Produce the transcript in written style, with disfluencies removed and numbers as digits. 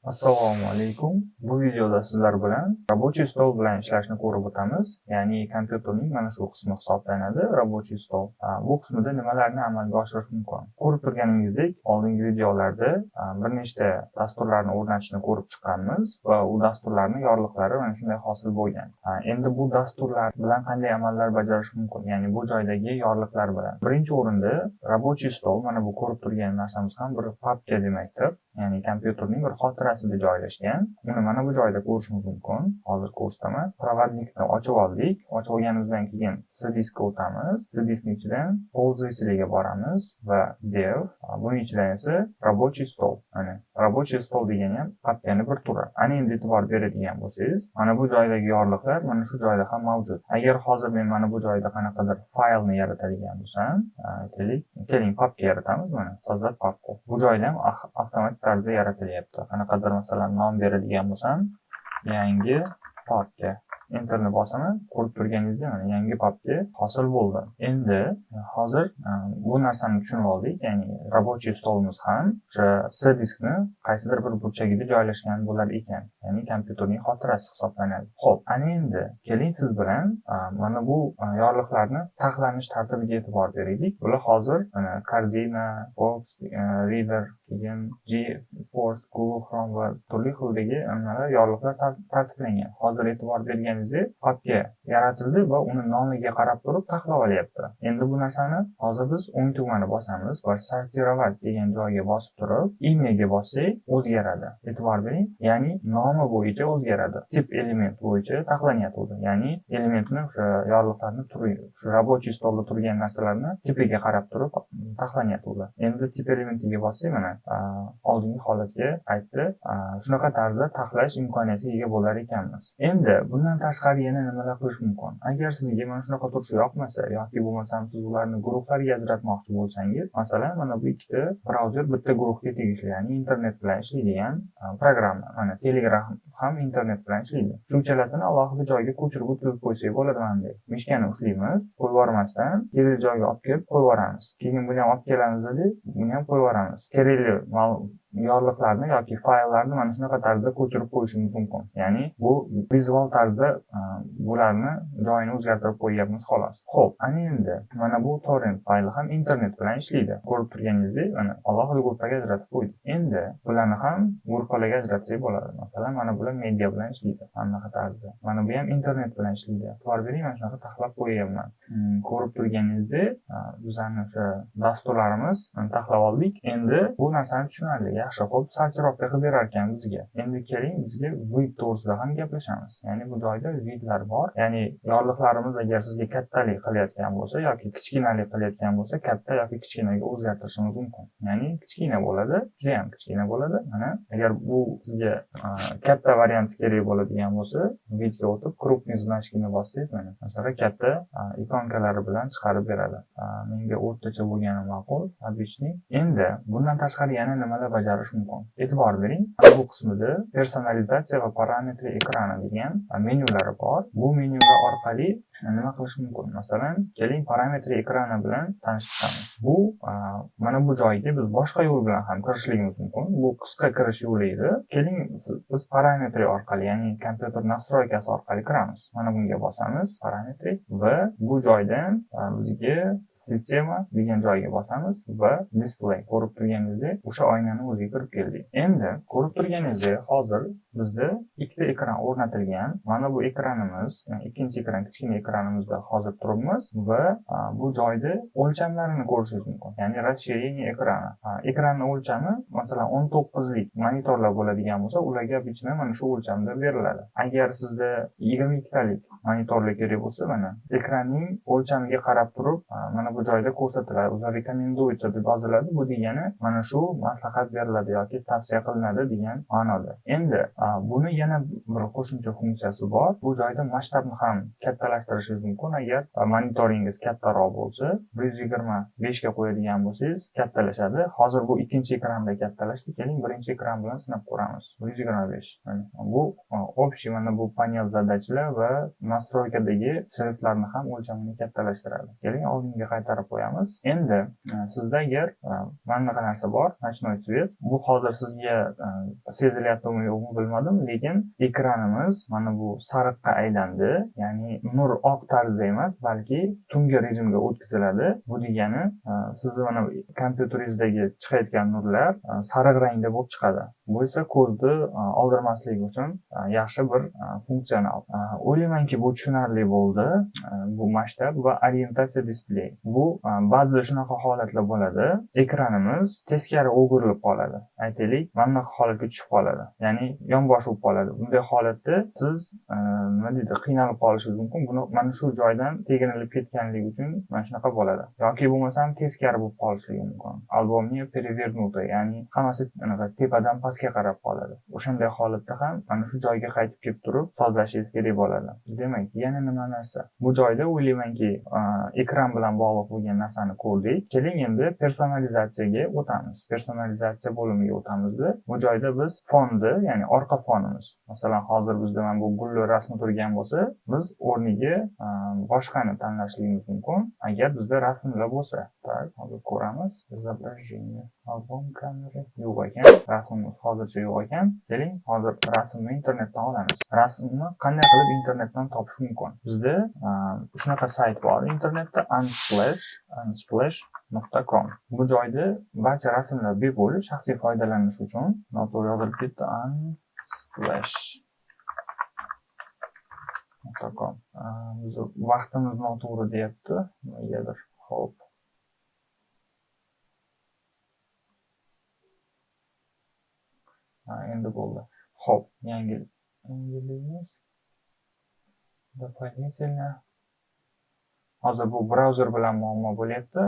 Assalomu alaykum. Bu videoda sizlar bilan рабочий stol bilan ishlashni ko'rib o'tamiz. Ya'ni kompyuterning mana shu qismi hisoblanadi, рабочий stol. Bu qismida nimalarni amalga oshirish mumkin? Ko'rib turganingizdek, oldingi videolarda bir nechta dasturlarni o'rnatishni ko'rib chiqqanmiz va u dasturlarning yorliqlari mana shunday hosil bo'lgan. Endi bu dasturlar bilan qanday amallar bajarish mumkin? Ya'ni bu joydagi yorliqlar bilan. Birinchi o'rinda рабочий stol, mana bu ko'rib turgan narsamiz ham bir papka demakdir. Ya'ni kompyuterning bir xotirasida joylashgan. Uni mana bu joyda ko'rishimiz mumkin. Hozir ko'rsataman. Provodnikni ochib oldik. Ochib olganimizdan keyin C-diskka o'tamiz. C-diskning ichidan пользовательga boramiz va dev. Buning ichidan esa рабочий stol. Mana рабочий stol degani ham papkani bir turi. Ana endi e'tibor beradigan bo'lsangiz, mana bu joydagi yorliqlar mana shu joyda ham mavjud. Agar hozir men mana bu joyda qanaqadir faylni yaratadigan bo'lsam, keling papka yaratamiz. Mana sozlab papka. Bu joyda ham avtomatik tarzda yaratilyapti. Qanaqadir masalan nom beradigan bo'lsam, yangi papka. Enterni bosaman, ko'rib turganingizdek mana yangi papka hosil bo'ldi. Endi hozir bu narsani tushunib oldik. Ya'ni рабочий stolimiz ham o'sha C diskni qaysidir bir burchagida joylashgan bo'lar ekan. Ya'ni kompyuterning xotirasi hisoblanadi. Xo'p, ana endi keling siz bilan mana bu yorliqlarni taxlanish tartibiga e'tibor beraylik. Bular hozir mana Cardina, Box, Reader, keyin GeForce, Google Chrome va turli xildagi yorliqlar tartiblangan. Hozir e'tibor berganingizdek, papka yaratildi va uni nomiga qarab turib taxlab olyapti. Endi bu narsani hozir biz o'ng tugmani bosamiz va sortirovать degan joyga bosib turib, imyaga bossak o'zgaradi. E'tibor bering, ya'ni nomi bo'yicha o'zgaradi. Tip element bo'yicha taxlanyapti. Ya'ni elementni o'sha yorliqlarni turi, shu рабочий stolda turgan narsalarni tipiga qarab turib taxlanyapti. Endi tip elementiga bossak mana oldingi holatga qaytdi. Shunaqa tarzda taxlash imkoniyatiga ega bo'lar ekanmiz. Endi bundan tashqari yana nimalar qilish mumkin? Agar sizga mana shunaqa turishi yoqmasa yoki bo'lmasam siz ularni guruhlarga ajratmoqchi bo'lsangiz, masalan, mana bu ikkita brauzer bitta guruhga tegishli, ya'ni internet bilan ishlaydigan programma. Mana Telegram ham internet bilan ishlaydi. Shu uchalasini alohida joyga ko'chirib o'tkazib qo'ysak bo'ladi mana. Mishkani ushlaymiz, qo'yib yubormasdan kerakli joyga olib kelib qo'yib yuboramiz. Keyin buni ham olib kelamiz, buni ham qo'yib yuboramiz. Kerakli yorliqlarni yoki fayllarni mana shunaqa tarzda ko'chirib qo'yishimiz mumkin. Ya'ni bu vizual tarzda bularni joyini o'zgartirib qo'yyapmiz xolos. Xo'p, ana endi mana bu torrent fayli ham internet bilan ishlaydi. Ko'rib turganingizdek, mana alohida gruppaga ajratib qo'ydik. Endi bularni ham gruppalarga ajratsak bo'ladi. Masalan, mana bular media bilan ishlaydi. Mana tarzda. Mana bu ham internet bilan ishlaydi. E'tibor bering, mana shunaqa taxlab qo'yyapman. Ko'rib turganingizdek, bizning o'sha dasturlarimiz taxlab oldik. Endi bu narsani tushunarli. Yaxshi, xo'p, sortirovka qilib berar ekan bizga. Endi keling bizga vid to'g'risida ham gaplashamiz. Ya'ni bu joyda vidlar bor. Ya'ni yorliqlarimiz agar sizga kattalik qilayotgan bo'lsa yoki kichkinalik qilayotgan bo'lsa, katta yoki kichkinaga o'zgartirishimiz mumkin. Ya'ni kichkina bo'ladi, juda ham kichkina bo'ladi. Mana agar bu sizga katta varianti kerak bo'ladigan bo'lsa, vidga o'tib крупный значкini bossangiz, mana masalan katta ikonkalari bilan chiqarib beradi. Menga o'rtacha bo'lgani ma'qul, обычный. Endi bundan tashqari yana nimalar bajarish mumkin? E'tibor bering, bu qismida personalizatsiya va parametri ekrani degan menyulari bor. Bu menyular orqali nima qilish mumkin? Masalan, keling parametri ekrani bilan tanishamiz. Bu mana bu joyga biz boshqa yo'l bilan ham kirishligimiz mumkin. Bu qisqa kirish yo'li edi. Keling biz parametri orqali, ya'ni kompyuter nastroykasi orqali kiramiz. Mana bunga bosamiz, parametri, va bu joydan bizga sistema degan joyga bosamiz va display. Ko'rib turganingizdek, o'sha oynani o'ziga kirib keldik. Endi ko'rib turganingizdek, hozir bizda ikkita ekran o'rnatilgan. Mana bu ekranimiz, ikkinchi ekran, kichkina ekranimizda hozir turibmiz va bu joyda o'lchamlarini ko'rishingiz mumkin. Ya'ni расширение ekrani. Ekranning o'lchami masalan 19 lik monitorlar bo'ladigan bo'lsa, ularga bichma mana shu o'lchamda beriladi. Agar sizda 22 talik monitorlar kerak bo'lsa, mana ekranning o'lchamiga qarab turib, mana bu joyda ko'rsatiladi. O'zi rekomenduется deb yoziladi. Bu degani mana shu maslahat beriladi yoki tavsiya qilinadi degan ma'noda. Endi buni yana bir qo'shimcha funksiyasi bor. Bu joyda masshtabni ham kattalashtirishingiz mumkin. Agar monitoringiz kattaroq bo'lsa, 125 ga qo'yadigan bo'lsangiz kattalashadi. Hozir bu ikkinchi ekranda kattalashdi. Keling birinchi ekran bilan sinab ko'ramiz. 125. Bu общий mana bu panel zadachilar va nastroykadagi shriftlarni ham o'lchamini kattalashtiradi. Keling oldinga qaytarib qo'yamiz. Endi sizda agar mana bunaqa narsa bor, ночной свет, bu hozir sizga sezilyaptimi yo'qmi bilmadim, lekin ekranimiz mana bu sariqqa aylandi, ya'ni nur oq tarzda emas, balki tungi rejimga o'tkaziladi. Bu degani sizni mana kompyuteringizdagi chiqayotgan nurlar sariq rangda bo'lib chiqadi. Bu esa ko'zni oldirmasligi uchun yaxshi bir funksional. O'ylaymanki bu tushunarli bo'ldi. Bu masshtab va orientatsiya displey. Bu ba'zida shunaqa holatlar bo'ladi. Ekranimiz teskari o'girilib qoladi. Aytaylik, mana bunaqa holatga tushib qoladi. Ya'ni yonbosh bo'lib qoladi. Bunday holatda siz nima deydi, qiynalib qolishingiz mumkin. Buni mana shu joydan teginilib ketganligi uchun mana shunaqa bo'ladi. Yoki bo'lmasam teskari bo'lib qolishligi mumkin. Albomni перевернуто, ya'ni hammasi anaqa tepadan pastga qarab qoladi. O'shanday holatda ham mana shu joyga qaytib kelib turib sozlashingiz kerak bo'ladi. Demak, yana nima narsa? Bu joyda o'ylaymanki, ekran bilan bog'liq bo'lgan narsani ko'rdik. Keling endi personalizatsiyaga o'tamiz. Personalizatsiya bo'limiga o'tamizda. Bu joyda biz fonni, ya'ni orqa fonimiz. Masalan, hozir bizda mana bu gul rasmi turgan bo'lsa, biz o'rniga boshqani tanlashligimiz mumkin. Agar bizda rasmlar bo'lsa, tak, hozir ko'ramiz. Изображение. Albom kamera yo'q ekan. Rasmimiz hozircha yo'q ekan. Keling, hozir rasmni internetdan olamiz. Rasmni qanday qilib internetdan topish mumkin? Bizda shunaqa sayt bor internetda, unsplash.com. Bu joyda barcha rasmlar bepul, shaxsiy foydalanish uchun. Noto'g'ri yozilib ketdi. unsplash.com. Biz vaqtimiz noto'g'ri deyapti. Negadir. Xo'p. Endi bo'ldi. Xo'p, yangilaymiz. Дополнительно. Hozir bu brauzer bilan muammo bo'lyapti.